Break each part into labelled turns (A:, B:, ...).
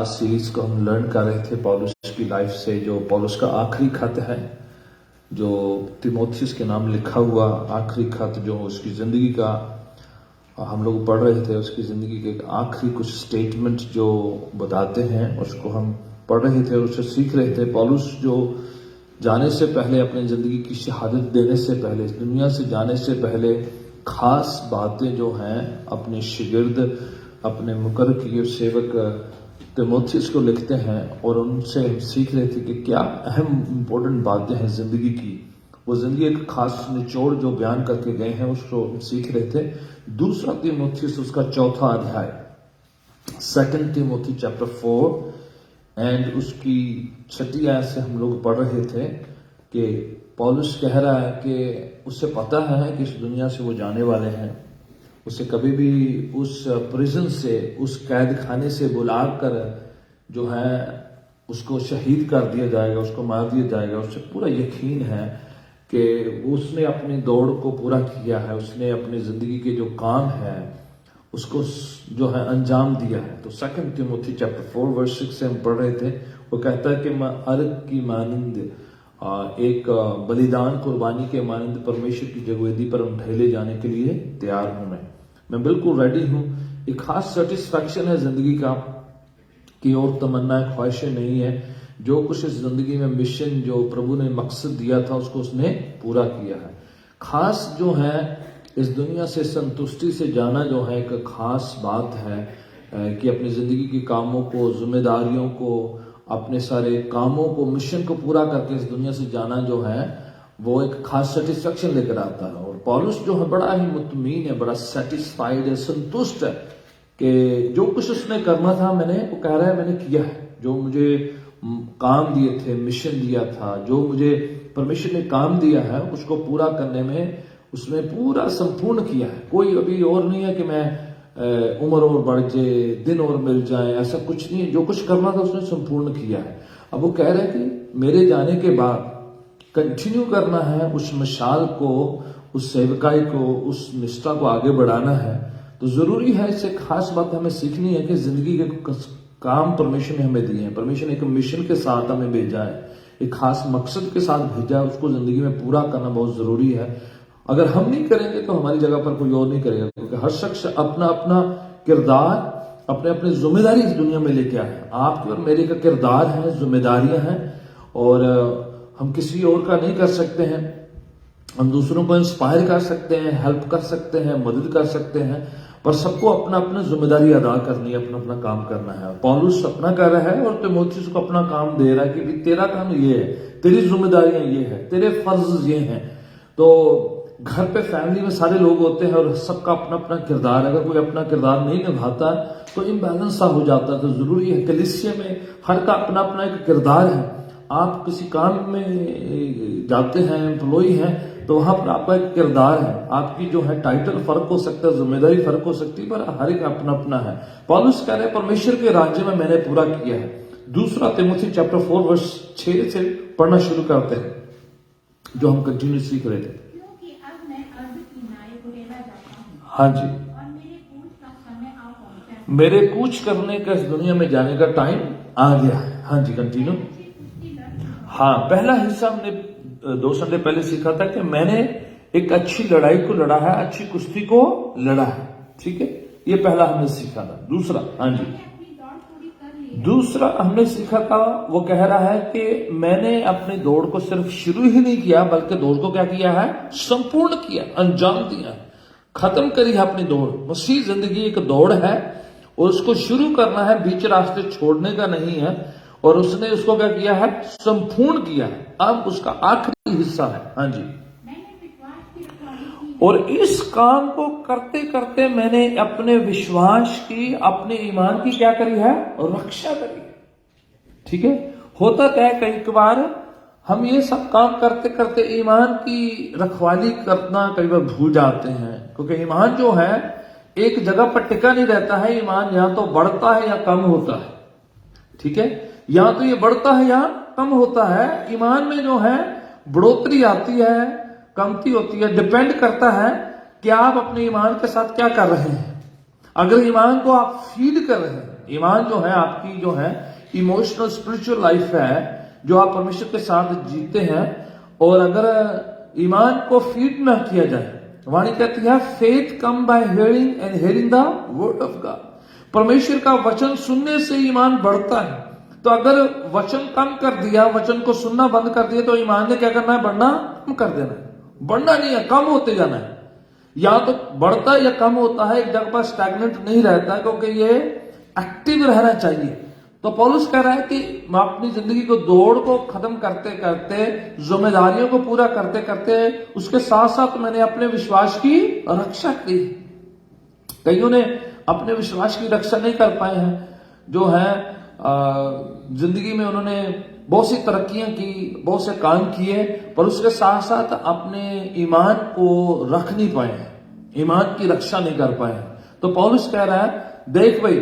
A: Series को हम learn कर रहे थे पौलुस की लाइफ से, जो पौलुस का आखिरी खत है, जो तीमुथियुस के नाम लिखा हुआ आखिरी खत, जो उसकी जिंदगी का हम लोग पढ़ रहे थे। उसकी जिंदगी के आखिरी कुछ स्टेटमेंट जो बताते हैं उसको हम पढ़ रहे थे और उससे सीख रहे थे। पौलुस जो जाने से पहले, अपनी जिंदगी की शहादत देने से पहले, इस दुनिया से जाने से पहले खास बातें जो हैं अपने शागिर्द, अपने मुकर्रर किए सेवक तीमुथियुस को लिखते हैं और उनसे हम सीख रहे थे कि क्या अहम इंपॉर्टेंट बातें हैं जिंदगी की। वो जिंदगी एक खास निचोड़ जो बयान करके गए हैं उसको हम सीख रहे थे। दूसरा तीमुथियुस उसका चौथा अध्याय, 2 Timothy chapter 4 एंड उसकी 6 आयत से हम लोग पढ़ रहे थे कि पौलुस कह रहा है कि उसे पता है कि इस दुनिया से वो जाने वाले हैं। उसे कभी भी उस प्रिजन से, उस कैद खाने से बुलाकर जो है उसको शहीद कर दिया जाएगा, उसको मार दिया जाएगा। उससे पूरा यकीन है कि उसने अपनी दौड़ को पूरा किया है, उसने अपनी जिंदगी के जो काम है उसको जो है अंजाम दिया है। तो 2 Timothy chapter 4 verse 6 से हम पढ़ रहे थे। वो कहता है कि मैं अर्घ की मानंद, एक बलिदान कुर्बानी के मानंद परमेश्वर की जगवेदी पर उठेले जाने के लिए तैयार हूं। मैं बिल्कुल रेडी हूं। एक खास सेटिस्फैक्शन है जिंदगी का कि और तमन्नाएं, ख्वाहिशें नहीं है। जो कुछ इस जिंदगी में मिशन, जो प्रभु ने मकसद दिया था उसको उसने पूरा किया है। खास जो है इस दुनिया से संतुष्टि से जाना जो है एक खास बात है कि अपनी जिंदगी के कामों को, जिम्मेदारियों को, अपने सारे कामों को, मिशन को पूरा करके इस दुनिया से जाना जो है वो एक खास सेटिस्फेक्शन लेकर आता है। और पौलुस जो है बड़ा ही मुतमीन है, बड़ा सेटिस्फाइड है, संतुष्ट है कि जो कुछ उसने करना था वो कह रहा है मैंने किया है। जो मुझे काम दिए थे, मिशन दिया था, जो मुझे परमेश्वर ने काम दिया है उसको पूरा करने में उसने पूरा संपूर्ण किया है। कोई अभी और नहीं है कि मैं उम्र और बढ़ जाए, दिन और मिल जाए, ऐसा कुछ नहीं है। जो कुछ करना था उसने संपूर्ण किया है। अब वो कह रहे हैं कि मेरे जाने के बाद कंटिन्यू करना है उस मिसाल को, उस सेवकाई को, उस निष्ठा को आगे बढ़ाना है। तो जरूरी है, इससे खास बात हमें सीखनी है कि जिंदगी के काम परमेश्वर ने हमें दिए हैं। परमेश्वर ने एक मिशन के साथ हमें भेजा है, एक खास मकसद के साथ भेजा है। उसको जिंदगी में पूरा करना बहुत जरूरी है। अगर हम नहीं करेंगे तो हमारी जगह पर कोई और नहीं करेगा, क्योंकि हर शख्स अपना अपना किरदार, अपने अपनी जिम्मेदारी इस दुनिया में लेके आया है। आपके और मेरे का किरदार है, जिम्मेदारियां हैं और हम किसी और का नहीं कर सकते हैं। हम दूसरों को इंस्पायर कर सकते हैं, हेल्प कर सकते हैं, मदद कर सकते हैं, पर सबको अपना अपना जिम्मेदारी अदा करनी है, अपना अपना काम करना है। पौलुस अपना कर रहा है और तीमुथियुस को अपना काम दे रहा है कि तेरा काम ये है, तेरी जिम्मेदारियां ये है, तेरे फर्ज ये हैं। तो घर पे फैमिली में सारे लोग होते हैं और सबका अपना अपना किरदार है। अगर कोई अपना किरदार नहीं निभाता तो इम्बैलेंस सा हो जाता है। तो जरूरी है, कलीसिया में हर का अपना अपना एक किरदार है। आप किसी काम में जाते हैं, एम्प्लॉय हैं, तो वहां पर आपका एक किरदार है। आपकी जो है टाइटल फर्क हो सकता है, जिम्मेदारी फर्क हो सकती है, पर हर एक अपना अपना है। पौलुस कह रहे हैं परमेश्वर के राज्य में मैंने पूरा किया है। 2 Timothy chapter 4 verse 6 से पढ़ना शुरू करते हैं, जो हम कंटिन्यू सीख रहे थे। हाँ जी, मेरे कूच करने का इस दुनिया में जाने का टाइम आ गया है। हाँ जी, कंटिन्यू। हाँ, पहला हिस्सा हमने 2 संडे पहले सीखा था कि मैंने एक अच्छी लड़ाई को लड़ा है, अच्छी कुश्ती को लड़ा है। ठीक है, ये पहला हमने सीखा था। दूसरा, हाँ जी, दूसरा हमने सीखा था, वो कह रहा है कि मैंने अपनी दौड़ को सिर्फ शुरू ही नहीं किया, बल्कि दौड़ को क्या किया है, संपूर्ण किया, अंजाम दिया, खत्म करी है अपनी दौड़। मसीह जिंदगी एक दौड़ है और उसको शुरू करना है, बीच रास्ते छोड़ने का नहीं है। और उसने उसको क्या किया है, संपूर्ण किया है। अब उसका आखिरी हिस्सा है। हाँ जी, और इस काम को करते करते मैंने अपने विश्वास की, अपने ईमान की क्या करी है, रक्षा करी। ठीक है, होता क्या है कई बार हम ये सब काम करते करते ईमान की रखवाली करना कई बार भूल जाते हैं, क्योंकि ईमान जो है एक जगह पर टिका नहीं रहता है। ईमान या तो बढ़ता है या कम होता है। ठीक है, या तो ये बढ़ता है या कम होता है। ईमान में जो है बढ़ोतरी आती है, कमती होती है, डिपेंड करता है कि आप अपने ईमान के साथ क्या कर रहे हैं। अगर ईमान को आप फीड कर रहे हैं, ईमान जो है आपकी जो है इमोशनल स्पिरिचुअल लाइफ है जो आप परमेश्वर के साथ जीते हैं। और अगर ईमान को फीड ना किया जाए, वाणी कहती है faith come by hearing and hearing the word of God. परमेश्वर का वचन सुनने से ईमान बढ़ता है। तो अगर वचन कम कर दिया, वचन को सुनना बंद कर दिया, तो ईमान ने क्या करना है? बढ़ना कम कर देना है। बढ़ना नहीं है, कम होते जाना है। या तो बढ़ता है या कम होता है, एक जगह पर स्टैग्नेंट नहीं रहता है, क्योंकि ये एक्टिव रहना चाहिए। तो पौलुस कह रहा है कि मैं अपनी जिंदगी को दौड़ को खत्म करते करते, जिम्मेदारियों को पूरा करते करते, उसके साथ साथ मैंने अपने विश्वास की रक्षा की। कईयों ने अपने विश्वास की रक्षा नहीं कर पाए हैं, जो है जिंदगी में उन्होंने बहुत सी तरक्कियां की, बहुत से काम किए, पर उसके साथ साथ अपने ईमान को रख नहीं पाए हैं, ईमान की रक्षा नहीं कर पाए हैं। तो पौलुस कह रहा है देख भाई,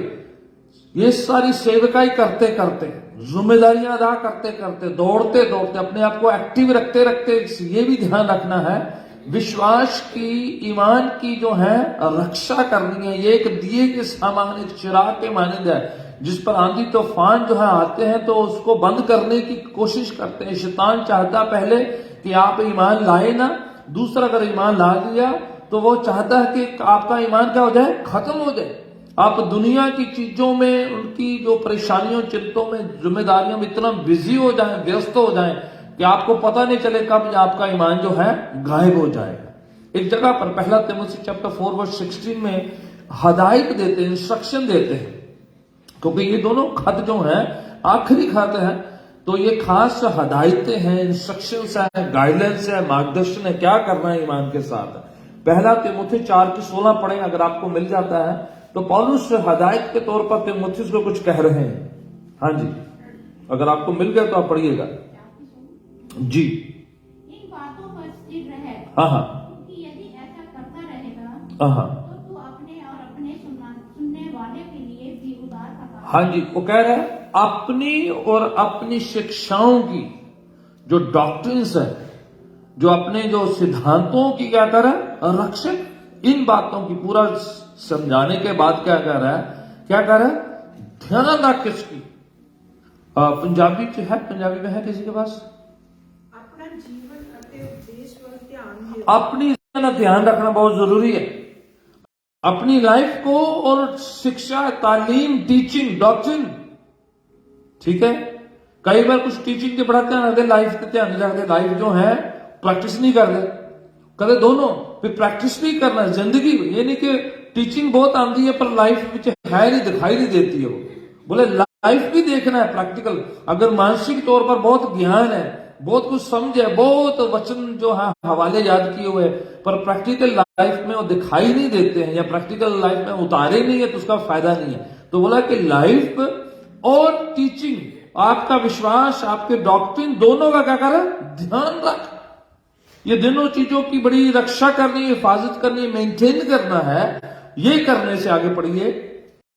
A: ये सारी सेवकाई करते करते, जिम्मेदारियां अदा करते करते, दौड़ते दौड़ते, अपने आप को एक्टिव रखते रखते, ये भी ध्यान रखना है विश्वास की, ईमान की जो है रक्षा करनी है। ये एक दिए के समान, एक चिराग के मानंद है, जिस पर आंधी तूफान जो है आते हैं तो उसको बंद करने की कोशिश करते हैं। शैतान चाहता पहले कि आप ईमान लाए ना, दूसरा अगर ईमान ला लिया तो वो चाहता है कि आपका ईमान क्या हो जाए? खत्म हो जाए। आप दुनिया की चीजों में, उनकी जो परेशानियों, चिंतों में, जिम्मेदारियों में इतना बिजी हो जाए, व्यस्त हो जाए कि आपको पता नहीं चले कब आपका ईमान जो है गायब हो जाएगा। एक जगह पर पहला तीमुथियुस चैप्टर 4:16 में हदायत देते हैं, इंस्ट्रक्शन देते हैं, क्योंकि ये दोनों खत जो हैं आखिरी खत है, तो ये खास हदायतें हैं, इंस्ट्रक्शंस है, गाइडलाइंस है, मार्गदर्शन है, क्या करना है ईमान के साथ। पहला तीमुथियुस 4:16 पढ़े अगर आपको मिल जाता है तो पौलुस हदायत के तौर पर तीमुथियुस को कुछ कह रहे हैं। हाँ जी, अगर आपको मिल गया तो आप पढ़िएगा जी।
B: इन बातों पर स्थिर रहे,
A: हाँ,
B: क्योंकि यदि ऐसा करता रहेगा
A: हाँ,
B: तो तू अपने और अपने सुनने वाले के लिए भी उद्धार का कारण।
A: हाँ जी, वो कह रहा है अपनी और अपनी शिक्षाओं की जो डॉक्ट्रिन्स है, जो अपने जो सिद्धांतों की क्या कर रहा है? रक्षक। इन बातों की पूरा समझाने के बाद क्या कर रहा है? क्या कर रहा है? ध्यान रख किसकी। पंजाबी है, पंजाबी में है किसी के पास?
C: अपना जीवन ਅਤੇ ਉਪਦੇਸ਼ ਵੱਲ ਧਿਆਨ ਦਿਓ।
A: अपनी ध्यान रखना बहुत जरूरी है, अपनी लाइफ को, और शिक्षा, तालीम, टीचिंग, डॉक्ट्रिन। ठीक है, कई बार कुछ टीचिंग के बड़ा ध्यान रखते, लाइफ पे ध्यान नहीं रखते, लाइफ जो है प्रैक्टिस नहीं करते। कदे दोनों फिर प्रैक्टिस भी करना है जिंदगी। ये नहीं कि टीचिंग बहुत आती है पर लाइफ में है नहीं, दिखाई नहीं देती है। वो बोले लाइफ भी देखना है प्रैक्टिकल। अगर मानसिक तौर पर बहुत ज्ञान है, बहुत कुछ समझ है, बहुत वचन जो है हवाले याद किए हुए, पर प्रैक्टिकल लाइफ में वो दिखाई नहीं देते हैं, या प्रैक्टिकल लाइफ में उतारे नहीं है, तो उसका फायदा नहीं है। तो बोला कि लाइफ और टीचिंग, आपका विश्वास, आपके डॉक्ट्रिन, दोनों का क्या करें? ध्यान रख। ये दोनों चीजों की बड़ी रक्षा करनी है, हिफाजत करनी है, मेंटेन करना है। ये करने से आगे पढ़िए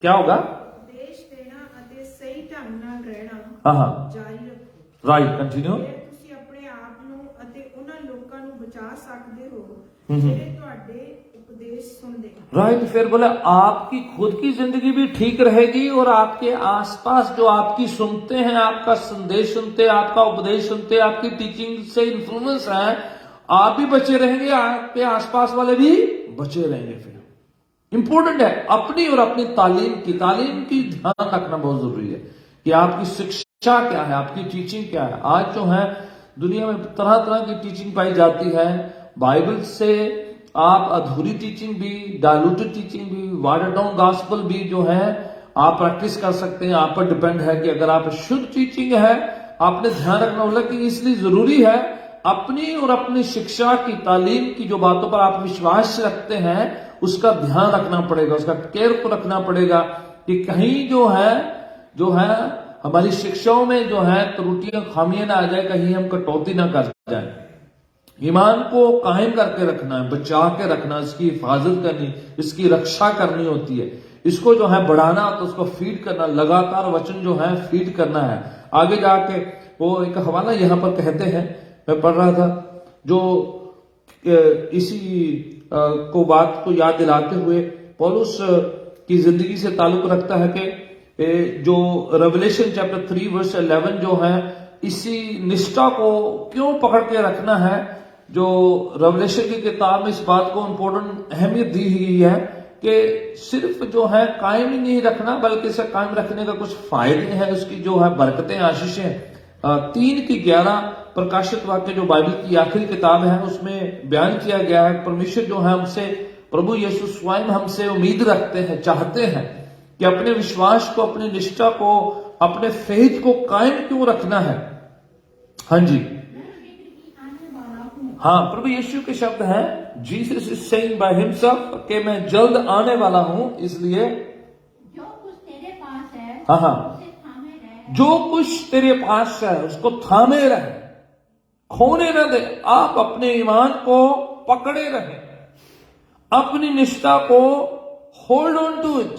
A: क्या होगा?
C: ਉਪਦੇਸ਼ ਦੇਣਾ ਅਤੇ ਸਹੀ ਢੰਗ ਨਾਲ ਰਹਿਣਾ
A: हाँ,
C: ਜਾਰੀ ਰੱਖੋ।
A: Right, continue.
C: ਫਿਰ ਤੁਸੀਂ ਆਪਣੇ ਆਪ ਨੂੰ ਅਤੇ ਉਹਨਾਂ ਲੋਕਾਂ ਨੂੰ ਬਚਾ ਸਕਦੇ ਹੋ ਜਿਹੜੇ ਤੁਹਾਡੇ ਉਪਦੇਸ਼ ਸੁਣਦੇ ਹਨ।
A: राइट, फिर बोले आपकी खुद की जिंदगी भी ठीक रहेगी, और आपके आसपास जो आपकी सुनते हैं, आपका संदेश सुनते, आपका उपदेश सुनते, आपकी टीचिंग से इन्फ्लुएंस है, आप भी बचे रहेंगे, आपके आसपास वाले भी बचे रहेंगे। फिर इंपॉर्टेंट है अपनी और अपनी तालीम की ध्यान रखना बहुत जरूरी है कि आपकी शिक्षा क्या है, आपकी टीचिंग क्या है। आज जो है दुनिया में तरह तरह की टीचिंग पाई जाती है, बाइबल से आप अधूरी टीचिंग भी, डायलूटेड टीचिंग भी, वाटर्ड डाउन गॉस्पेल भी जो है आप प्रैक्टिस कर सकते हैं। आप पर डिपेंड है कि अगर आप शुद्ध टीचिंग है, आपने ध्यान रखना होगा कि इसलिए जरूरी है अपनी और अपनी शिक्षा की, तालीम की, जो बातों पर आप विश्वास रखते हैं उसका ध्यान रखना पड़ेगा, उसका केयर को रखना पड़ेगा कि कहीं जो है हमारी शिक्षाओं में जो है त्रुटियां, खामियां ना आ जाए, कहीं हम कटौती ना कर जाए। ईमान को कायम करके रखना है, बचा के रखना, इसकी हिफाजत करनी, इसकी रक्षा करनी होती है। इसको जो है बढ़ाना तो उसको फीड करना, लगातार वचन जो है फीड करना है। आगे जाके वो एक हवाला यहां पर कहते हैं, मैं पढ़ रहा था, जो इसी को बात को याद दिलाते हुए पौलुस की जिंदगी से ताल्लुक रखता है कि जो रेवलेशन चैप्टर 3 वर्स 11 जो है, इसी निष्ठा को क्यों पकड़ के रखना है। जो रेवलेशन की किताब में इस बात को इंपॉर्टेंट अहमियत दी गई है कि सिर्फ जो है कायम ही नहीं रखना, बल्कि इसे कायम रखने का कुछ फायदे हैं, उसकी जो है बरकतें, आशीषें। 3:11 प्रकाशित वाक्य जो बाइबल की आखिरी किताब है उसमें बयान किया गया है। परमेश्वर जो है हमसे, प्रभु यीशु स्वयं हमसे उम्मीद रखते हैं, चाहते हैं कि अपने विश्वास को, अपनी निष्ठा को, अपने फेथ को कायम क्यों रखना है। हाँ जी, हाँ, प्रभु यीशु के शब्द हैं, Jesus is saying by himself कि मैं जल्द आने वाला हूं, इसलिए
B: जो कुछ तेरे पास है
A: हाँ हाँ,
B: उसे थामे रहे।
A: जो कुछ तेरे पास है उसको थामे रहे, खोने न दे। आप अपने ईमान को पकड़े रहे, अपनी निष्ठा को hold on to it,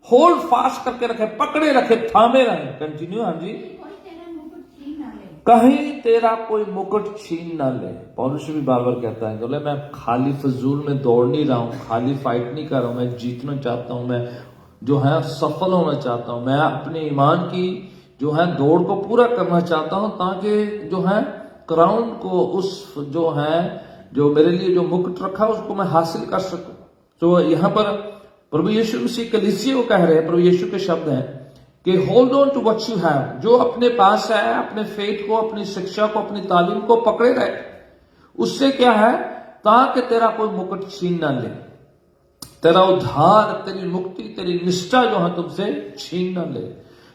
A: hold fast करके रखे, पकड़े रखे, थामे रहे। कंटिन्यू। हाँ जी,
B: कोई तेरा मुकुट छीन ना ले।
A: कहीं तेरा कोई मुकुट छीन ना ले। पौलुस भी बार बार कहता है, बोले मैं खाली फजूल में दौड़ नहीं रहा हूं, खाली फाइट नहीं कर रहा हूं, मैं जीतना चाहता हूं, मैं जो है सफल होना चाहता हूं, मैं अपने ईमान की जो है दौड़ को पूरा करना चाहता हूं, ताकि जो है क्राउन को, उस जो है जो मेरे लिए जो मुकुट रखा उसको मैं हासिल कर सकूं। तो यहां पर प्रभु यीशु मसीह कलीसिया को कह रहे हैं, प्रभु यीशु के शब्द हैं कि hold on to what you have. जो अपने पास है, अपने फेथ को, अपनी शिक्षा को, अपनी तालीम को पकड़े रहे। उससे क्या है, ताकि तेरा कोई मुकुट छीन ना ले, तेरा उद्धार, तेरी मुक्ति, तेरी निष्ठा जो है तुमसे छीन ना ले।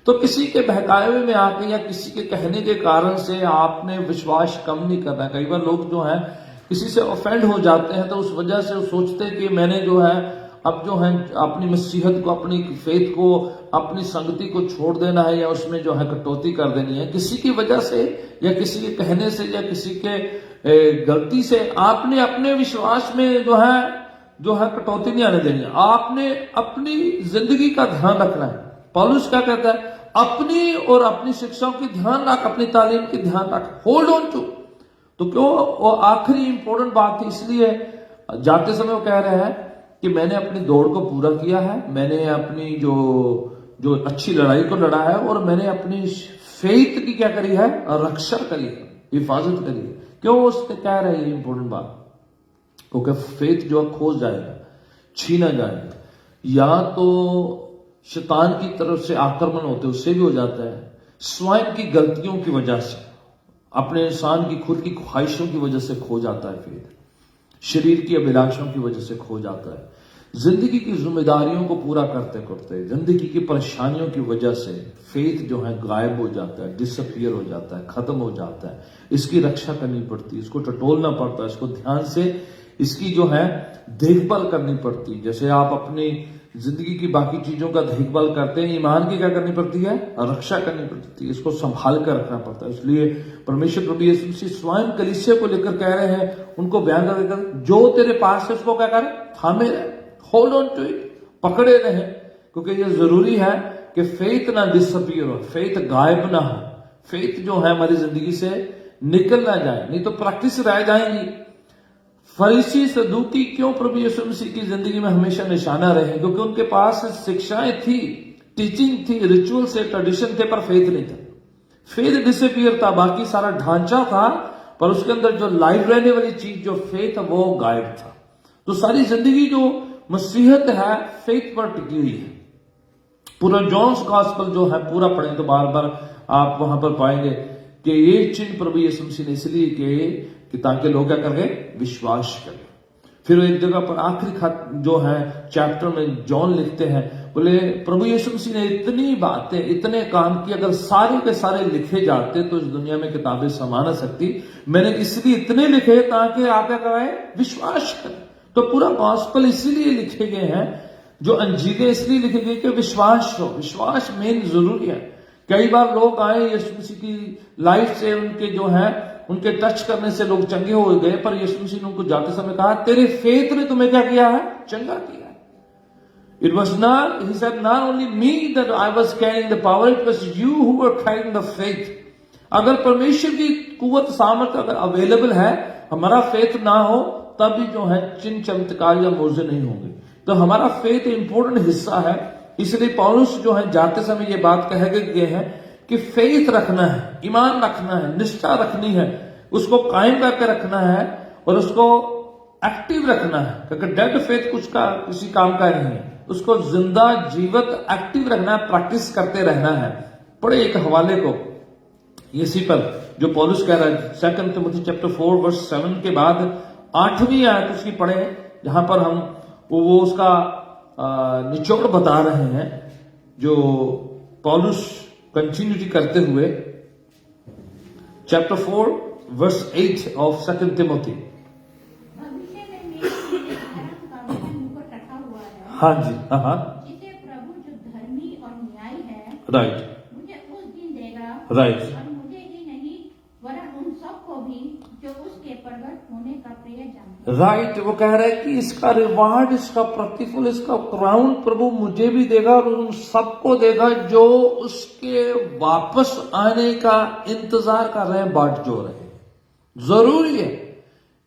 A: तो किसी के बहकावे में आके या किसी के कहने के कारण से आपने विश्वास कम नहीं करना। कई बार लोग जो है किसी से ऑफेंड हो जाते हैं, तो उस वजह से वो सोचते हैं कि मैंने जो है अब जो है अपनी मसीहत को, अपनी फेथ को, अपनी संगति को छोड़ देना है, या उसमें जो है कटौती कर देनी है। किसी की वजह से या किसी के कहने से या किसी के गलती से आपने अपने विश्वास में जो है कटौती नहीं आने देनी है। आपने अपनी जिंदगी का ध्यान रखना है। पौलुस क्या कहता है, अपनी और अपनी शिक्षाओं की ध्यान रख, अपनी तालीम की ध्यान रख, होल्ड ऑन टू। तो क्यों वो आखिरी इंपॉर्टेंट बात थी, इसलिए जाते समय वो कह रहे हैं कि मैंने अपनी दौड़ को पूरा किया है, मैंने अपनी जो अच्छी लड़ाई को लड़ा है, और मैंने अपनी फेथ की क्या करी है, रक्षा करी है, हिफाजत करी है। क्यों उसने कह रहे हैं ये इंपॉर्टेंट बात, क्योंकि फेथ जो खो जाएगा, छीना जाएगा, या तो शैतान की तरफ से आक्रमण होते उससे भी हो जाता है, स्वयं की गलतियों की वजह से, अपने इंसान की खुद की ख्वाहिशों की वजह से खो जाता है फेथ, शरीर की अभिलाषाओं की वजह से खो जाता है, जिंदगी की जिम्मेदारियों को पूरा करते करते, जिंदगी की परेशानियों की वजह से फेथ जो है गायब हो जाता है, डिसअपियर हो जाता है, खत्म हो जाता है। इसकी रक्षा करनी पड़ती है, इसको टटोलना पड़ता है, इसको ध्यान से इसकी जो है देखभाल करनी पड़ती है। जैसे आप अपनी जिंदगी की बाकी चीजों का देखभाल करते हैं, ईमान की क्या करनी पड़ती है, रक्षा करनी पड़ती है, इसको संभाल कर रखना पड़ता है। इसलिए परमेश्वर प्रभु यीशु मसीह स्वयं कलीसिया को लेकर कह रहे हैं, उनको बयान कर, जो तेरे पास है उसको क्या करें, थामे रहे, होल्ड ऑन टू इट, पकड़े रहे, क्योंकि ये जरूरी है कि फेथ ना डिसअपियर हो, फेथ गायब ना हो, फेथ जो है हमारी जिंदगी से निकल ना जाए, नहीं तो प्रैक्टिस रह जाएंगी। फरीसी सदूकी क्यों प्रभु यीशु मसीह की जिंदगी में हमेशा निशाना रहे, क्योंकि उनके पास शिक्षाएं थी, टीचिंग थी, रिचुअल से, ट्रेडिशन थे, पर फेथ नहीं था। फेथ डिसअपियर था, बाकी सारा ढांचा था, पर उसके अंदर जो लाइव रहने वाली चीज जो फेथ वो गायब था। तो सारी जिंदगी जो मसीहत है फेथ पर टिकी हुई है। पूरा जॉन्स गॉस्पेल जो है पूरा पढ़ें तो बार बार आप वहां पर पाएंगे कि ये चिन्ह प्रभु यीशु मसीह ने इसलिए किए कि ताकि लोग क्या करें, विश्वास करें। फिर एक जगह पर आखिरी खत जो है चैप्टर में जॉन लिखते हैं, बोले प्रभु यीशु मसीह ने इतनी बातें, इतने काम किए, अगर सारे के सारे लिखे जाते तो इस दुनिया में किताबें समा न सकती। मैंने इसलिए इतने लिखे ताकि आप क्या करें, विश्वास करें। तो पूरा गॉस्पेल इसीलिए लिखे गए हैं, जो अंजीलें इसलिए लिखे गए कि विश्वास हो, विश्वास मेन जरूरी है। कई बार लोग आए यीशु मसीह की लाइफ से, उनके जो है उनके टच करने से लोग चंगे हो गए, पर यीशु मसीह ने उनको जाते समय कहा, तेरे फेथ ने तुम्हें क्या किया है, चंगा किया है। It was not, he said, not only me that I was carrying the power, it was you who were carrying the faith. अगर परमेश्वर की कुव्वत सामर्थ अगर अवेलेबल है, हमारा फेथ ना हो, तभी जो है चिन्ह चमत्कार या मौजे नहीं होंगे। तो हमारा फेथ इंपॉर्टेंट हिस्सा है इसलिए पौलुस जो है जाते समय ये बात कह गए हैं कि फेथ रखना है, ईमान रखना है, निष्ठा रखनी है, उसको कायम करके रखना है और उसको एक्टिव रखना है, क्योंकि डेड फेथ किसी काम का नहीं है। उसको जिंदा जीवित एक्टिव रखना है, प्रैक्टिस करते रहना है। पढ़े एक हवाले को इसी पर जो पौलुस कह रहा है 2 तिमोथी चैप्टर 4 वर्स 7 के बाद 8वीं आयत उसकी पढ़े, जहां पर हम वो उसका निचोड़ बता रहे हैं, जो पौलुस कंटिन्यूटी करते हुए चैप्टर 4 वर्स 8 ऑफ 2 तिमोथी।
B: भविष्य में मेरे लिए धर्म का वचन मुकुट रखा हुआ है।
A: हाँ जी, हाँ,
B: जिसे प्रभु जो धर्मी और न्यायी है,
A: राइट,
B: मुझे उस दिन देगा,
A: राइट,
B: और मुझे ही नहीं वरन उन सबको भी जो उसके प्रगट होने का प्रिय जानते हैं।
A: राइट। वो कह रहे हैं कि इसका रिवार्ड, इसका प्रतिफल, इसका क्राउन प्रभु मुझे भी देगा और उन सबको देगा जो उसके वापस आने का इंतजार कर रहे हैं, बाट जो रहे हैं। जरूरी है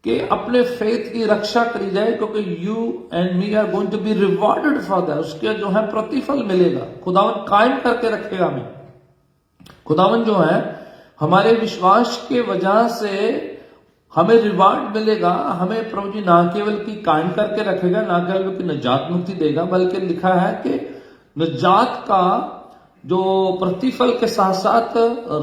A: कि अपने फेथ की रक्षा करी जाए, क्योंकि you and me are going to be rewarded for that. उसके जो है प्रतिफल मिलेगा, खुदावन कायम करके रखेगा हमें। खुदावन जो है हमारे विश्वास के वजह से हमें रिवार्ड मिलेगा। हमें प्रभु जी ना केवल की कायम करके रखेगा, ना केवल की निजात मुक्ति देगा, बल्कि लिखा है कि निजात का जो प्रतिफल के साथ साथ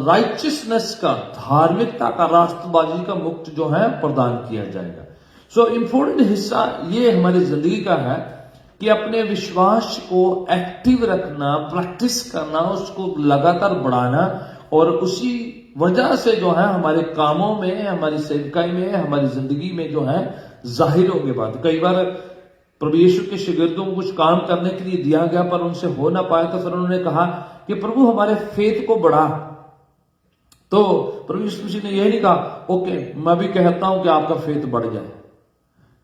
A: राइचियसनेस का, धार्मिकता का, राष्ट्रबाजी का मुक्त जो है प्रदान किया जाएगा। सो इंपॉर्टेंट हिस्सा ये हमारी जिंदगी का है कि अपने विश्वास को एक्टिव रखना, प्रैक्टिस करना, उसको लगातार बढ़ाना, और उसी वजह से जो है हमारे कामों में, हमारी सेवकाई में, हमारी जिंदगी में जो है जाहिर होंगे बात। कई बार प्रभु यीशु के शिगिर्दों को कुछ काम करने के लिए दिया गया पर उनसे हो ना पाया, तो फिर उन्होंने कहा कि प्रभु हमारे फेथ को बढ़ा। तो प्रभु यीशु मसीह ने यही नहीं कहा ओके मैं भी कहता हूं कि आपका फेथ बढ़ जाए,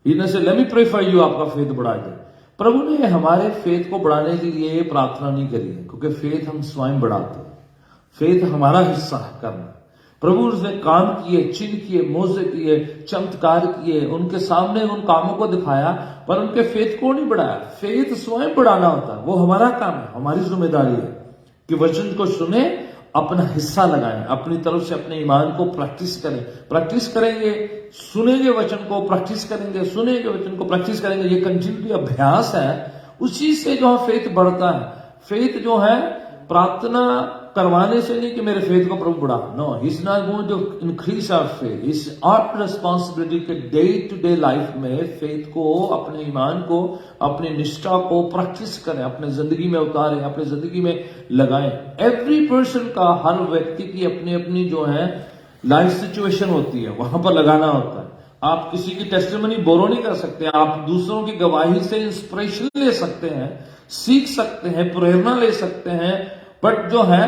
A: इन्हें से let me pray for you, आपका फेथ बढ़ा जाए। प्रभु ने हमारे फेथ को बढ़ाने के लिए प्रार्थना नहीं करी है, क्योंकि फेथ हम स्वयं बढ़ाते हैं। फेथ हमारा हिस्सा है करना। प्रभु उसने काम किए, चिन्ह किए, मोजे किए, चमत्कार किए, उनके सामने उन कामों को दिखाया, पर उनके फेथ को नहीं बढ़ाया। फेथ स्वयं बढ़ाना होता है, वो हमारा काम है, हमारी जिम्मेदारी है कि वचन को सुने, अपना हिस्सा लगाएं, अपनी तरफ से अपने ईमान को प्रैक्टिस करें। प्रैक्टिस करेंगे, सुनेंगे वचन को, प्रैक्टिस करेंगे, सुनेंगे वचन को, प्रैक्टिस करेंगे। ये कंटिन्यूटी अभ्यास है, उसी से जो है फेथ बढ़ता है। फेथ जो है प्रार्थना करवाने से नहीं कि मेरे फेथ को प्रभु बढ़ा, no, he is not going to increase our faith. It's our responsibility के डे टू डे लाइफ में फेथ को, अपने ईमान को, अपनी निष्ठा को प्रैक्टिस करें, अपने जिंदगी में उतारें, अपनी जिंदगी में लगाएं। एवरी पर्सन का, हर व्यक्ति की अपनी अपनी जो है लाइफ सिचुएशन होती है, वहां पर लगाना होता है। आप किसी की टेस्टिमनी बोरो नहीं कर सकते, आप दूसरों की गवाही से इंस्पिरेशन ले सकते हैं, सीख सकते हैं, प्रेरणा ले सकते हैं, बट जो है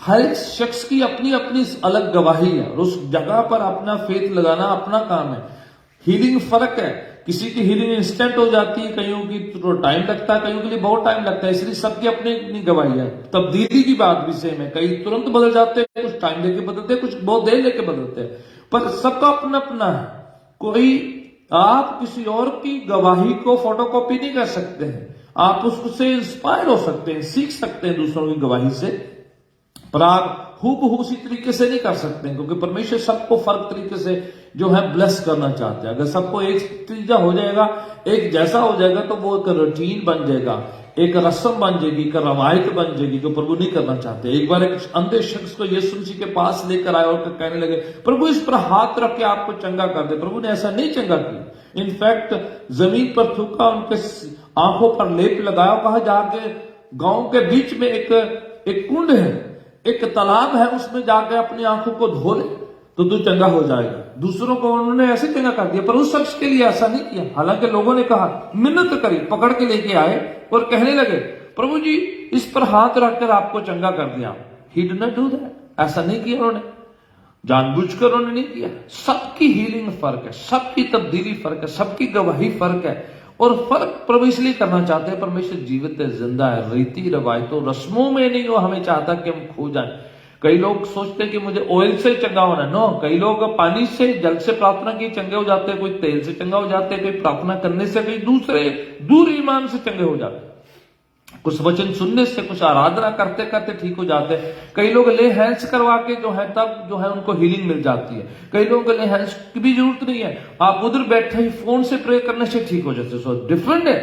A: हर एक शख्स की अपनी अपनी अलग गवाही है और उस जगह पर अपना फेथ लगाना अपना काम है। हीलिंग फर्क है, किसी की हीलिंग इंस्टेंट हो जाती है, कईयों की तो टाइम लगता है, कईयों के लिए बहुत टाइम लगता है, इसलिए सबकी अपनी अपनी गवाही है। तब्दीली की बात भी सेम है, कई तुरंत बदल जाते हैं, कुछ टाइम लेके बदलते हैं, कुछ बहुत देर लेके बदलते हैं, पर सबका अपना अपना है। कोई, आप किसी और की गवाही को फोटोकॉपी नहीं कर सकते हैं, आप उससे इंस्पायर हो सकते हैं, सीख सकते हैं दूसरों की गवाही से, पर आप हूबहू उसी तरीके से नहीं कर सकते, क्योंकि परमेश्वर सबको फर्क तरीके से जो है ब्लेस करना चाहते हैं। अगर सबको एक तरीका हो जाएगा, एक जैसा हो जाएगा, तो वो एक रूटीन बन जाएगा, एक रस्म बन जाएगी, एक रवायत बन जाएगी, जो प्रभु नहीं करना चाहते। एक बार एक अंधे शख्स को यीशु मसीह के पास लेकर आए और कहने लगे प्रभु इस पर हाथ रख के आपको चंगा कर दे। प्रभु ने ऐसा नहीं चंगा किया, इनफैक्ट जमीन पर थूका, उनके आंखों पर लेप लगाया, कहा जाके गांव के बीच में एक कुंड है, एक तालाब है, उसमें जाकर अपनी आंखों को धो ले तो तू चंगा हो जाएगा। दूसरों को उन्होंने ऐसे चंगा कर दिया, पर उस शख्स के लिए ऐसा नहीं किया। हालांकि लोगों ने कहा, मिन्नत करी, पकड़ के लेके आए और कहने लगे प्रभु जी इस पर हाथ रखकर आपको चंगा कर दिया। He did not do that, ऐसा नहीं किया उन्होंने, जानबूझकर उन्होंने नहीं किया। सबकी हीलिंग फर्क है, सबकी तब्दीली फर्क है, सबकी गवाही फर्क है, और फर्क प्रभु इसलिए करना चाहते हैं, परमेश्वर जीवित है, जिंदा है, रीति रवायतों रस्मों में नहीं वो हमें चाहता कि हम खो जाएं। कई लोग सोचते हैं कि मुझे ऑयल से चंगा होना है, नो, कई लोग पानी से, जल से प्रार्थना की चंगे हो जाते हैं, कोई तेल से चंगा हो जाते हैं, कोई प्रार्थना करने से, कोई दूसरे दूर ईमान से चंगे हो जाते हैं। कुछ वचन सुनने से, कुछ आराधना करते करते ठीक हो जाते हैं। कई लोग ले हैंड्स करवा के जो है तब जो है उनको हीलिंग मिल जाती है। कई लोगों को ले हैंड्स की भी जरूरत नहीं है, आप उधर बैठे ही फोन से प्रे करने से ठीक हो जाते। सो डिफरेंट है।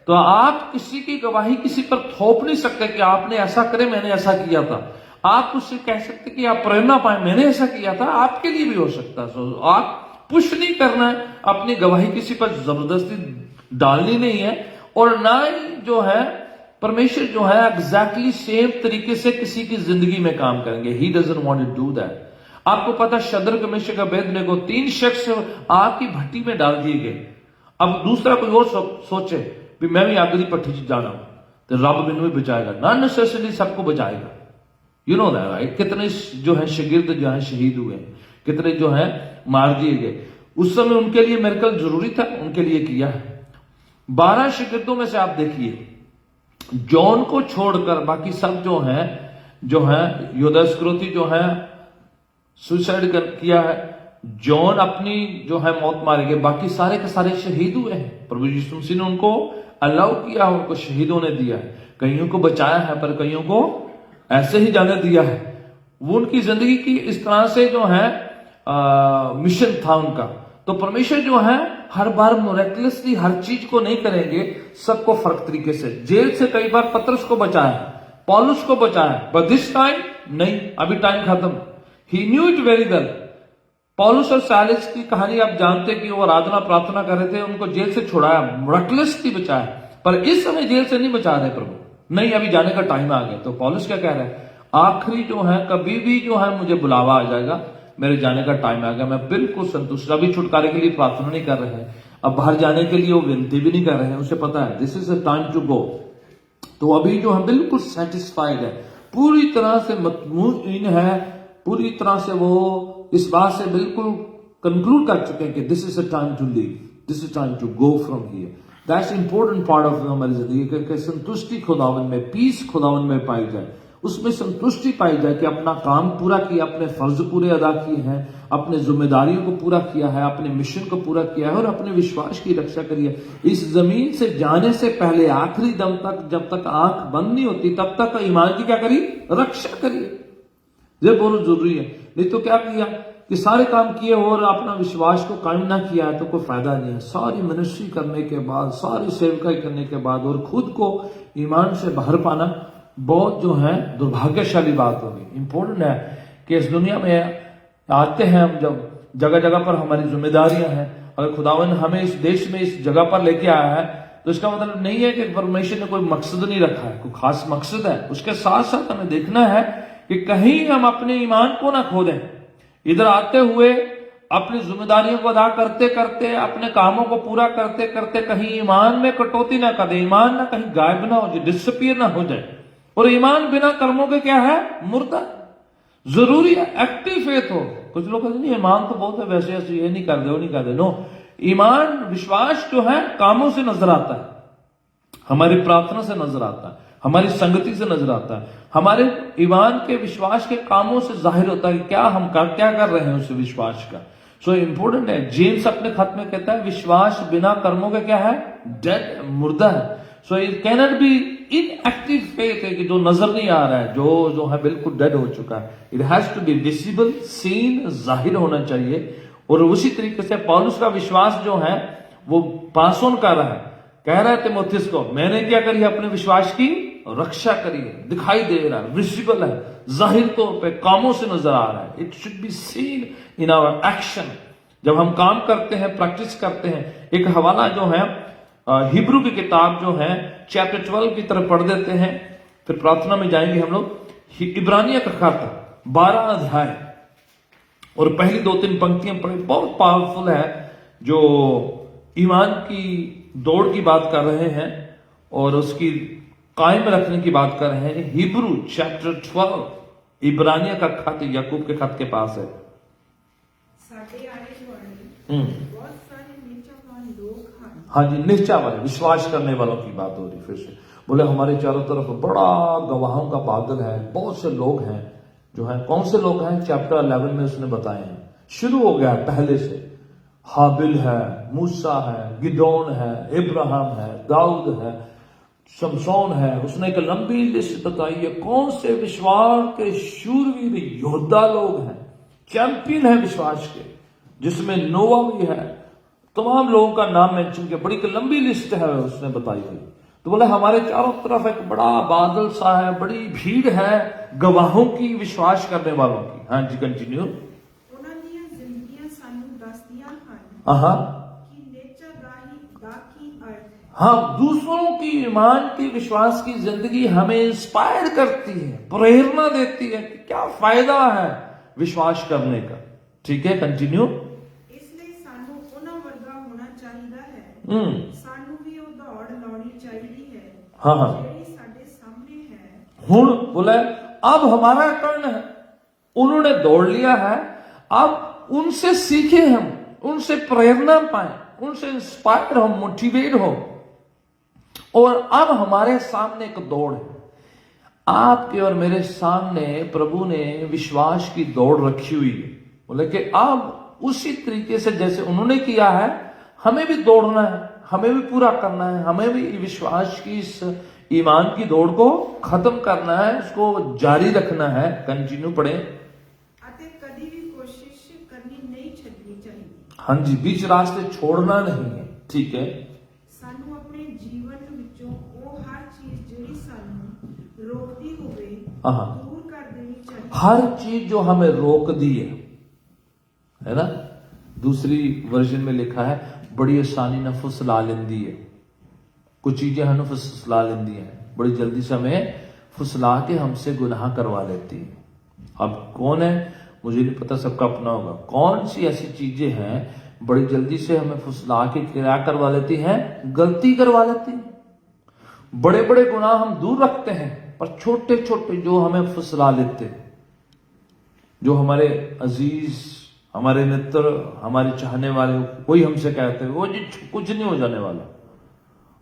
A: तो आप किसी की गवाही किसी पर थोप नहीं सकते कि आपने ऐसा करे, मैंने ऐसा किया था। आप उससे कह सकते कि आप प्रेरणा पाए, मैंने ऐसा किया था, आपके लिए भी हो सकता है। सो आप पुश नहीं करना है, अपनी गवाही किसी पर जबरदस्ती डालनी नहीं है, और ना ही जो है परमेश्वर जो है एग्जैक्टली सेम तरीके से किसी की जिंदगी में काम करेंगे। He doesn't want to do that. आपको पता, शद्रक मेशक अबेदनगो 3 शख्स आग की भट्टी में डाल दिए गए। अब दूसरा कोई और सोचे भी मैं भी आग की भट्टी च जाना तो रब मैनू भी बचाएगा, नॉट नेसेसरली सबको बचाएगा। You know that right. कितने जो है शागिर्द जो है शहीद हुए, कितने जो है मार दिए गए। उस समय उनके लिए मिरेकल जरूरी था, उनके लिए किया है। 12 शागिर्दों में से आप देखिए, जॉन को छोड़कर बाकी सब जो है यहूदा इस्करियोती जो है सुसाइड किया है। जॉन अपनी जो है मौत मारे गए, बाकी सारे के सारे शहीद हुए हैं। प्रभु यीशु मसीह ने उनको अलाउ किया, उनको शहीद होने दिया है। कईयों को बचाया है, पर कईयों को ऐसे ही जाने दिया है। वो उनकी जिंदगी की इस तरह से जो है मिशन था उनका। तो परमेश्वर जो है हर बार मिरेकलसली हर चीज को नहीं करेंगे, सबको फर्क तरीके से। जेल से कई बार पतरस को बचाया, पौलुस को बचाया, बट दिस टाइम नहीं, अभी टाइम खत्म। ही न्यू इट वेरी वेल। पौलुस और साइलस की कहानी आप जानते हैं कि वो आराधना प्रार्थना कर रहे थे, उनको जेल से छुड़ाया, मिरेकलसली बचाया। पर इस समय जेल से नहीं बचा रहे प्रभु, नहीं अभी जाने का टाइम आ गया। तो पौलुस क्या कह रहा है, आखिरी जो है कभी भी जो है मुझे बुलावा आ जाएगा, मेरे जाने का टाइम आ गया, मैं बिल्कुल संतुष्ट। अभी छुटकारे के लिए प्रार्थना नहीं कर रहे हैं, अब बाहर जाने के लिए वो विनती भी नहीं कर रहे हैं, उसे पता है this is a time to go. तो अभी जो है बिल्कुल सेटिस्फाइड है, पूरी तरह से मुतमईन है, पूरी तरह से वो इस बात से बिल्कुल कंक्लूड कर चुके हैं कि this is a time to leave, this is time to go from here. That's important part of हमारी जिंदगी कि संतुष्टि खुदावन में, पीस खुदावन में पाई जाए, उसमें संतुष्टि पाई जाए कि अपना काम पूरा किया, अपने फर्ज पूरे अदा किए हैं, अपने जिम्मेदारियों को पूरा किया है, अपने मिशन को पूरा किया है और अपने विश्वास की रक्षा करी है। इस जमीन से जाने से पहले आखिरी दम तक, जब तक आंख बंद नहीं होती तब तक ईमान की क्या करी, रक्षा करिए। ये बहुत जरूरी है। नहीं तो क्या किया कि सारे काम किए और अपना विश्वास को कायम ना किया है तो कोई फायदा नहीं है। सारी मिनिस्ट्री करने के बाद, सारी सेवकाई करने के बाद और खुद को ईमान से बाहर पाना बहुत जो है दुर्भाग्यशाली बात होगी। इंपॉर्टेंट है कि इस दुनिया में आते हैं हम, जब जगह जगह पर हमारी जिम्मेदारियां हैं, अगर खुदावन हमें इस देश में इस जगह पर लेके आया है तो इसका मतलब नहीं है कि परमेश्वर ने कोई मकसद नहीं रखा है, कोई खास मकसद है। उसके साथ साथ हमें देखना है कि कहीं हम अपने ईमान को ना खो दें। इधर आते हुए अपनी जिम्मेदारियों को अदा करते करते, अपने कामों को पूरा करते करते कहीं ईमान में कटौती ना कर दे, ईमान ना कहीं गायब ना हो जाए, डिसअपीयर ना हो जाए। और ईमान बिना कर्मों के क्या है, मुर्दा। जरूरी है एक्टिव फेथ हो। कुछ लोग कहते नहीं ईमान तो बहुत है, वैसे ऐसे ये नहीं कर दे, वो नहीं कर दे। नो, ईमान विश्वास जो है कामों से नजर आता है, हमारी प्रार्थना से नजर आता है, हमारी संगति से नजर आता है, हमारे ईमान के विश्वास के कामों से जाहिर होता है कि क्या हम क्या कर रहे हैं उस विश्वास का। सो इंपॉर्टेंट है। जेम्स अपने खत में कहता है विश्वास बिना कर्मों के क्या है, डेड, मुर्दा है। So it can not be inactive faith है कि जो नजर नहीं आ रहा है, जो है बिल्कुल डेड हो चुका है। It has to be visible, seen, जाहिर होना चाहिए। और उसी तरीके से पौलुस का विश्वास जो है वो पास ऑन कर रहा है, कह रहा है तीमुथियुस को, मैंने क्या करी है, अपने विश्वास की रक्षा करी है, दिखाई दे रहा है, विजिबल है, जाहिर तौर पे कामों से नजर आ रहा है। It should be seen in our action. जब हम काम करते हैं, प्रैक्टिस करते हैं। एक हवाला जो है हिब्रू की किताब जो है चैप्टर 12 की तरफ पढ़ देते हैं, फिर प्रार्थना में जाएंगे हम लोग। इब्रानिया का खत 12 अध्याय और पहली 2-3 पंक्तियां पढ़े, बहुत पावरफुल है, जो ईमान की दौड़ की बात कर रहे हैं और उसकी कायम रखने की बात कर रहे हैं। हिब्रू चैप्टर 12, इब्रानिया का खत याकूब के खत के पास है।
C: साडे आले दुआले बहुत सारे निष्ठावान लोग हैं।
A: हाँ जी, निष्ठा वाले, विश्वास करने वालों की बात हो रही। फिर से बोले हमारे चारों तरफ बड़ा गवाहों का बादल है, बहुत से लोग हैं जो हैं। कौन से लोग हैं, चैप्टर 11 में उसने बताए हैं। शुरू हो गया पहले से, हाबिल है, मूसा है, गिदोन है, इब्राहिम है, दाऊद है, शमशोन है, उसने एक लंबी लिस्ट बताई है कौन से विश्वास के शूरवीर योद्धा लोग हैं, चैंपियन है विश्वास के, जिसमें नोवा भी है। तमाम लोगों का नाम मेंशन किया, बड़ी एक लंबी लिस्ट है उसने बताई हुई। तो बोले हमारे चारों तरफ एक बड़ा बादल सा है, बड़ी भीड़ है गवाहों की, विश्वास करने वालों की। हाँ जी, कंटिन्यू।
C: ਉਹਨਾਂ ਦੀਆਂ ਜ਼ਿੰਦਗੀਆਂ ਸਾਨੂੰ ਦੱਸਦੀਆਂ ਹਨ
A: हाँ
C: ਕਿ ਨੇਚਾ ਦਾ ਕੀ अर्थ है।
A: हाँ, दूसरों की ईमान की विश्वास की जिंदगी हमें इंस्पायर करती है, प्रेरणा देती है कि क्या फायदा है विश्वास करने का। ठीक है, कंटिन्यू।
C: ਇਸ ਲਈ ਸਾਨੂੰ ਉਹਨਾਂ ਵਰਗਾ ਹੋਣਾ ਚਾਹੀਦਾ ਹੈ। ਸਾਨੂੰ ਵੀ ਉਹ ਦੌੜ ਲਾਉਣੀ ਚਾਹੀਦੀ ਹੈ
A: हाँ हाँ।
C: ਜਿਹੜੀ ਸਾਡੇ ਸਾਹਮਣੇ ਹੈ।
A: हुण बोले अब हमारा टर्न है, उन्होंने दौड़ लिया है, अब उनसे सीखे हम, उनसे प्रेरणा पाए, उनसे इंस्पायर हो, मोटिवेट हो। और अब हमारे सामने एक दौड़ है, आपके और मेरे सामने प्रभु ने विश्वास की दौड़ रखी हुई है। बोले कि अब उसी तरीके से जैसे उन्होंने किया है हमें भी दौड़ना है, हमें भी पूरा करना है, हमें भी विश्वास की इस ईमान की दौड़ को खत्म करना है, उसको जारी रखना है। कंटिन्यू पढ़े।
C: ਅਤੇ ਕਦੀ ਵੀ ਕੋਸ਼ਿਸ਼ ਕਰਨੀ ਨਹੀਂ ਛੱਡਣੀ ਚਾਹੀਦੀ।
A: हाँ जी, बीच रास्ते छोड़ना नहीं है। ठीक है।
C: ਸਾਨੂੰ ਆਪਣੇ ਜੀਵਨ ਵਿੱਚੋਂ ਉਹ ਹਰ ਚੀਜ਼ ਜਿਹੜੀ ਸਾਨੂੰ ਰੋਕਦੀ ਹੋਵੇ
A: हाँ,
C: ਦੂਰ ਕਰ ਦੇਣੀ ਚਾਹੀਦੀ।
A: हर चीज जो हमें रोक दी है ना। दूसरी वर्जन में लिखा है बड़ी आसानी न फुसला लेंदी है, कुछ चीजें हमें फुसला लेंदी हैं, बड़ी जल्दी से हमें फुसला के हमसे गुनाह करवा लेती है। अब कौन है मुझे नहीं पता, सबका अपना होगा। कौन सी ऐसी चीजें हैं बड़ी जल्दी से हमें फुसला के क्या करवा लेती हैं, गलती करवा लेती हैं। बड़े बड़े गुनाह हम दूर रखते हैं, पर छोटे छोटे जो हमें फुसला लेते हैं, जो हमारे अजीज, हमारे मित्र, हमारे चाहने वाले कोई हमसे कहते हैं वो जी कुछ नहीं हो जाने वाला,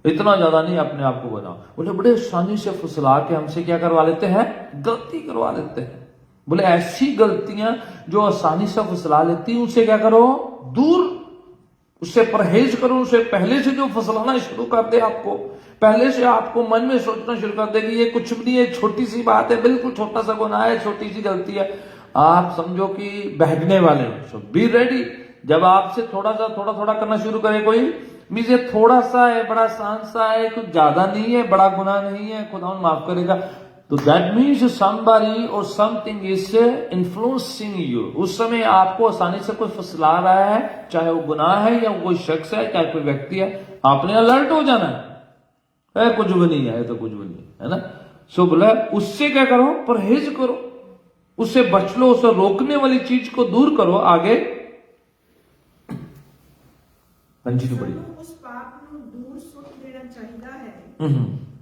A: इतना ज्यादा नहीं अपने आप को बनाओ। बोले बड़े आसानी से फुसला के हमसे क्या करवा लेते हैं, गलती करवा लेते हैं। बोले ऐसी गलतियां जो आसानी से फुसला लेती हैं उसे क्या करो, दूर, उससे परहेज करो। उससे पहले से जो फुसलाना शुरू कर दे आपको, पहले से आपको मन में सोचना शुरू कर दे कि ये कुछ भी नहीं है, छोटी सी बात है, बिल्कुल छोटा सा गुनाह है, छोटी सी गलती है, आप समझो कि बहकने वाले हो। सो बी रेडी। जब आपसे थोड़ा थोड़ा करना शुरू करे कोई, मीन्स ये थोड़ा सा है, बड़ा आसान सा है, कुछ ज्यादा नहीं है, बड़ा गुनाह नहीं है, खुदा माफ करेगा, तो दैट मीन्स समबडी और समथिंग इज इन्फ्लुएंसिंग यू। उस समय आपको आसानी से कोई फुसला रहा है, चाहे वो गुनाह है या कोई शख्स है, चाहे कोई व्यक्ति है, आपने अलर्ट हो जाना है, कुछ भी नहीं है, तो कुछ भी नहीं है ना। सो बोला उससे क्या करो, परहेज करो, उससे बच लो, उसे रोकने वाली चीज को दूर करो। आगे कंटिन्यू पढ़िए।
C: ਸਾਨੂੰ ਉਸ ਪਾਪ ਨੂੰ ਦੂਰ ਸੁੱਟ ਦੇਣਾ ਚਾਹੀਦਾ ਹੈ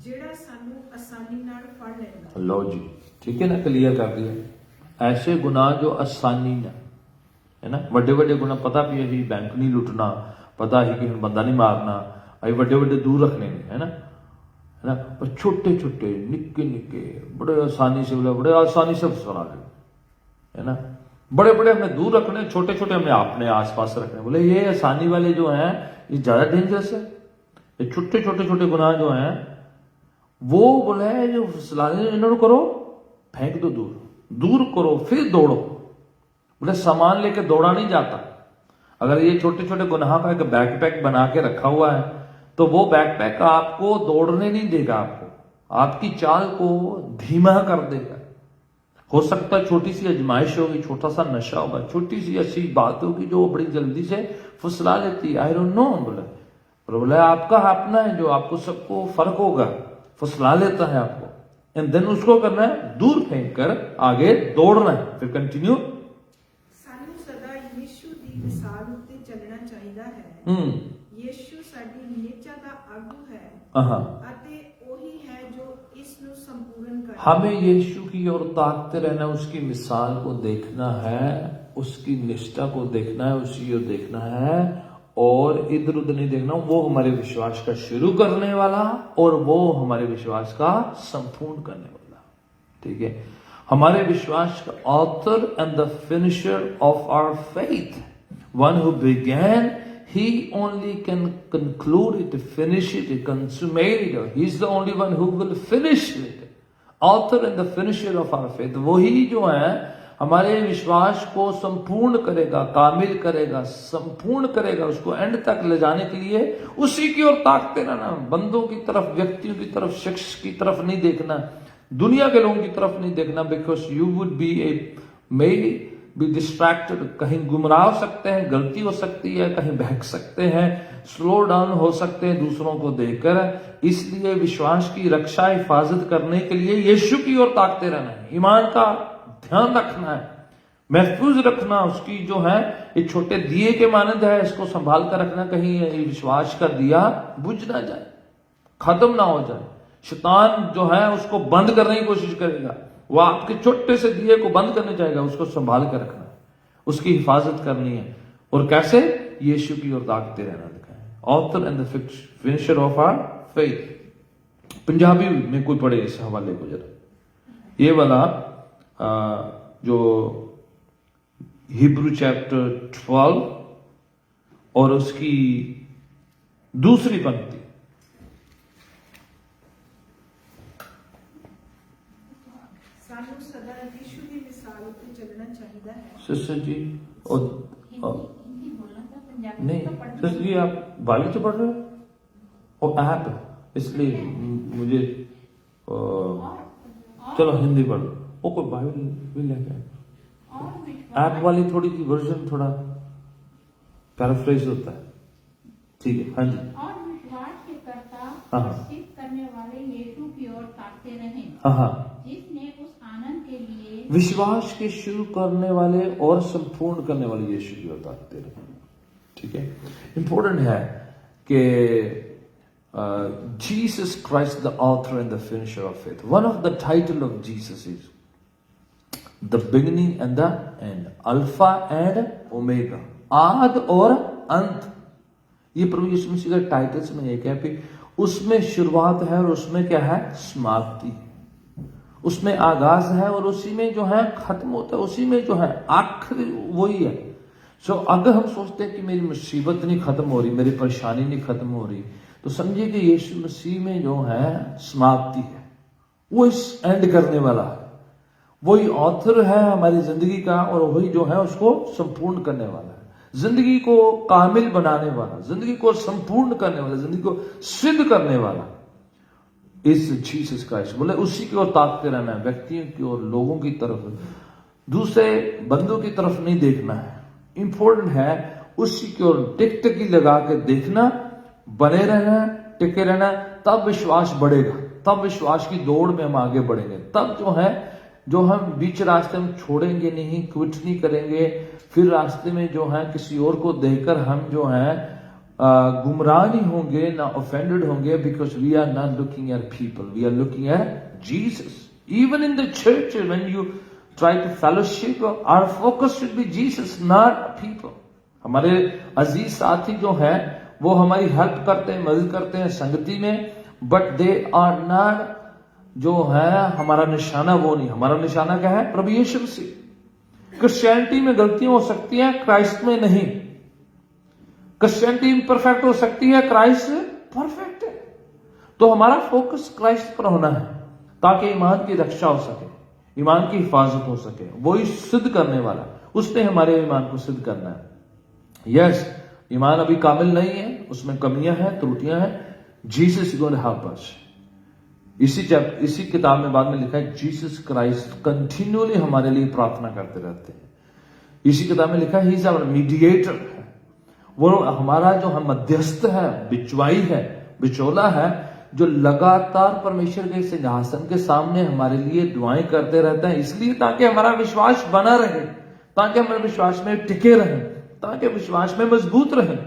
C: ਜਿਹੜਾ ਸਾਨੂੰ ਆਸਾਨੀ ਨਾਲ ਫੜ ਲੈਂਦਾ।
A: लो जी, ठीक है ना, क्लियर कर दिया। ऐसे गुनाह जो आसानी ना है ना, बड़े बड़े गुनाह पता भी है, बैंक नहीं लुटना, पता है कि बंदा नहीं मारना, अभी बड़े बड़े दूर रखने है ना, पर छोटे छोटे निक्के निक्के बड़े आसानी से, बड़े आसानी से फुसला है ना। बड़े बड़े हमें दूर रखने, छोटे छोटे हमें अपने आसपास रखने। बोले ये आसानी वाले जो हैं ये ज्यादा डेंजरस है, ये छोटे छोटे गुनाह जो हैं वो बोले जो फुसलाने इन्होंने करो, फेंक दो दूर, दूर करो, फिर दौड़ो। बोले सामान लेके दौड़ा नहीं जाता। अगर ये छोटे छोटे गुनाह का एक बैकपैक बना के रखा हुआ है तो वो बैकपैक आपको दौड़ने नहीं देगा, आपकी चाल को धीमा कर देगा। हो सकता है छोटी सी अजमाइश होगी, छोटा सा नशा होगा, छोटी सी ऐसी बात होगी जो बड़ी जल्दी से फुसला लेती है। आई डोंट नो, बोले आपका अपना है जो आपको सबको फर्क होगा, फुसला लेता है आपको, एंड देन उसको करना है दूर फेंक कर आगे दौड़ना है। फिर कंटिन्यू।
C: ਸਾਨੂੰ ਸਦਾ ਯਿਸੂ ਦੀ ਮਿਸਾਲ ਉੱਤੇ ਚੱਲਣਾ ਚਾਹੀਦਾ ਹੈ। ਯਿਸੂ ਸਾਡੀ ਨਿਚਾ ਦਾ ਆਗੂ ਹੈ ਅਤੇ ਉਹੀ ਹੈ ਜੋ ਇਸ ਨੂੰ ਸੰਪੂਰਨ ਕਰਦਾ।
A: हमें यीशु की ओर ताकते रहना, उसकी मिसाल को देखना है, उसकी निष्ठा को देखना है, उसी ओर देखना है और इधर उधर नहीं देखना। वो हमारे विश्वास का शुरू करने वाला और वो हमारे विश्वास का संपूर्ण करने वाला। ठीक है, हमारे विश्वास का author and the finisher of our faith, one who began He only can conclude it, finish it, consummate it. He is the only one who will finish it. Author and the finisher of our faith. वही जो है हमारे विश्वास को संपूर्ण करेगा, कामिल करेगा, संपूर्ण करेगा, उसको एंड तक ले जाने के लिए उसी की ओर ताकते रहना। बंदों की तरफ, व्यक्तियों की तरफ, शख्स की तरफ नहीं देखना, दुनिया के लोगों की तरफ नहीं देखना। Because you would be may be distracted, कहीं गुमराह हो सकते हैं, गलती हो सकती है, कहीं बहक सकते हैं, स्लो डाउन हो सकते हैं दूसरों को देखकर। इसलिए विश्वास की रक्षा, हिफाजत करने के लिए यीशु की ओर ताकते रहना है, ईमान का ध्यान रखना है, महफूज रखना। उसकी जो है एक छोटे दिए के मानंद है, इसको संभाल कर रखना, कहीं ये विश्वास का दिया बुझ ना जाए, खत्म ना हो जाए। शैतान जो है उसको बंद करने की कोशिश करेगा, वो आपके छोटे से दिए को बंद करने जाएगा। उसको संभाल कर रखना है, उसकी हिफाजत करनी है। और कैसे? यीशु की ओर ताकते रहना लिखा है। Author and the finisher of our faith. Punjabi में कोई पढ़े इस हवाले को जरा, ये वाला जो हिब्रू चैप्टर 12 और उसकी दूसरी पंक्ति।
C: सानू सदा यीशु की मिसाल उत्ते चलना चाहिए है।
A: सिस्टर जी और
B: हिंदी बोलना था, पंजाबी
A: नहीं
B: तो पढ़ना।
A: सिस्टर जी आप बाइबल से पढ़ रहे हो और ऐप, इसलिए मुझे चलो हिंदी पढ़ लो। वो कोई बाइबल भी लेके
B: और
A: ऐप वाली थोड़ी सी वर्जन थोड़ा पैराफ्रेज होता है, ठीक है। हाँ जी।
B: और विश्वास के कर्ता
A: हाँ।
B: और सिद्ध करने वाले यीशु की ओर ताकते रहें,
A: हाँ हाँ,
B: जिसने उस आनंद के लिए
A: विश्वास के शुरू करने वाले और संपूर्ण करने वाले यीशु की ओर ताकते रहे। ठीक है, इंपॉर्टेंट है कि Jesus Christ, the author and the finisher of faith. One of the title of Jesus is the beginning and the end, Alpha and Omega, आद और अंत। ये प्रभु यीशु मसीह के टाइटल्स में एक है कि उसमें शुरुआत है और उसमें क्या है? समाप्ति। उसमें आगाज है और उसी में जो है खत्म होता है, उसी में जो है आखिर वही है। सो अगर हम सोचते हैं कि मेरी मुसीबत नहीं खत्म हो रही, मेरी परेशानी नहीं खत्म हो रही, तो समझिए कि यीशु मसीह में जो है समाप्ति है, वो इस एंड करने वाला है, वही ऑथर है हमारी जिंदगी का और वही जो है उसको संपूर्ण करने वाला है, जिंदगी को कामिल बनाने वाला, जिंदगी को संपूर्ण करने वाला, जिंदगी को सिद्ध करने वाला इस जीसस क्राइस्ट। बोले उसी की ओर ताकते रहना है, व्यक्तियों की ओर, लोगों की तरफ, दूसरे बंदों की तरफ नहीं देखना है। इंपॉर्टेंट है उसी की ओर टिकटकी लगा के देखना, बने रहना, टिके रहना, तब विश्वास बढ़ेगा, तब विश्वास की दौड़ में हम आगे बढ़ेंगे। तब जो है जो हम बीच रास्ते में छोड़ेंगे नहीं, क्विट नहीं करेंगे, फिर रास्ते में जो है किसी और को देखकर हम जो है गुमराह नहीं होंगे, ना ऑफेंडेड होंगे, because we are not looking at people, we are looking at Jesus. Even in the church when you try to fellowship, our focus should be Jesus, not people. हमारे अजीज साथी जो है वो हमारी हेल्प करते हैं, मदद करते हैं संगति में, बट दे आर नॉट जो है हमारा निशाना, वो नहीं। हमारा निशाना क्या है? प्रभु यीशु मसीह। क्रिश्चियनिटी में गलतियां हो सकती हैं, क्राइस्ट में नहीं। क्रिश्चियनिटी परफेक्ट हो सकती है, क्राइस्ट परफेक्ट है। तो हमारा फोकस क्राइस्ट पर होना है ताकि ईमान की रक्षा हो सके, ईमान की हिफाजत हो सके। वही सिद्ध करने वाला, उसने हमारे ईमान को सिद्ध करना है। यस, ईमान अभी कामिल नहीं है, उसमें कमियां हैं, त्रुटियां हैं। Jesus is going to help us. इसी किताब में बाद में लिखा है जीसस क्राइस्ट कंटिन्यूअली हमारे लिए प्रार्थना करते रहते हैं। इसी किताब में लिखा है ही इज आवर मीडिएटर है, वो हमारा जो है मध्यस्थ है, बिचवाई है, बिचौला है, जो लगातार परमेश्वर के सिंहासन के सामने हमारे लिए दुआएं करते रहते हैं। इसलिए ताकि हमारा विश्वास बना रहे, ताकि हमारे विश्वास में टिके रहें, ताकि विश्वास में मजबूत रहें।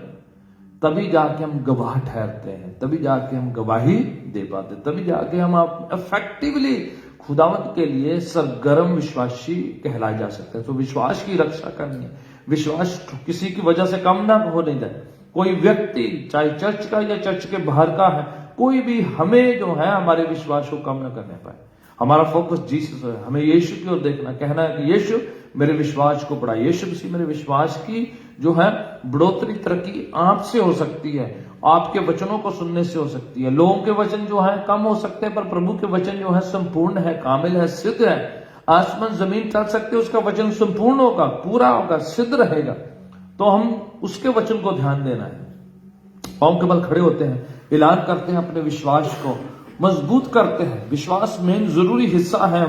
A: तभी जाके हम गवाह ठहरते हैं, तभी जाके हम गवाही दे पाते, तभी जाके हम इफेक्टिवली खुदावंत के लिए सरगर्म विश्वासी कहलाए जा सकते हैं। तो विश्वास की रक्षा करनी है, विश्वास किसी की वजह से कम ना होने दें। कोई व्यक्ति चाहे चर्च का या चर्च के बाहर का है, कोई भी हमें जो है हमारे विश्वास को कम ना करने पाए। हमारा फोकस जीसस है, हमें यीशु की ओर देखना, कहना है कि यीशु मेरे विश्वास को बढ़ाए। यीशु मसीह मेरे विश्वास की जो है बढ़ोतरी तरक्की आपसे हो सकती है, आपके वचनों को सुनने से हो सकती है। लोगों के वचन जो है कम हो सकते हैं, पर प्रभु के वचन जो है संपूर्ण है, कामिल है, सिद्ध है। आसमान जमीन टल सकते, उसका वचन संपूर्ण होगा, पूरा होगा, सिद्ध रहेगा। तो हम उसके वचन को ध्यान देना है। पांव के बल खड़े होते हैं, ऐलान करते हैं, अपने विश्वास को मजबूत करते हैं। विश्वास मेन जरूरी हिस्सा है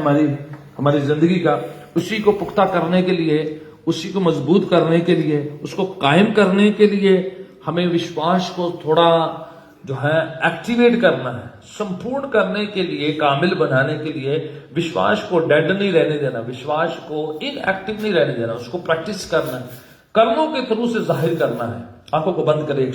A: हमारी जिंदगी का। उसी को पुख्ता करने के लिए, उसी को मजबूत करने के लिए, उसको कायम करने के लिए हमें विश्वास को थोड़ा जो है एक्टिवेट करना है, संपूर्ण करने के लिए, कामिल बनाने के लिए। विश्वास को डेड नहीं रहने देना, विश्वास को इनएक्टिव नहीं रहने देना, उसको प्रैक्टिस करना है, कर्मों के थ्रू से जाहिर करना है। आंखों को बंद करें।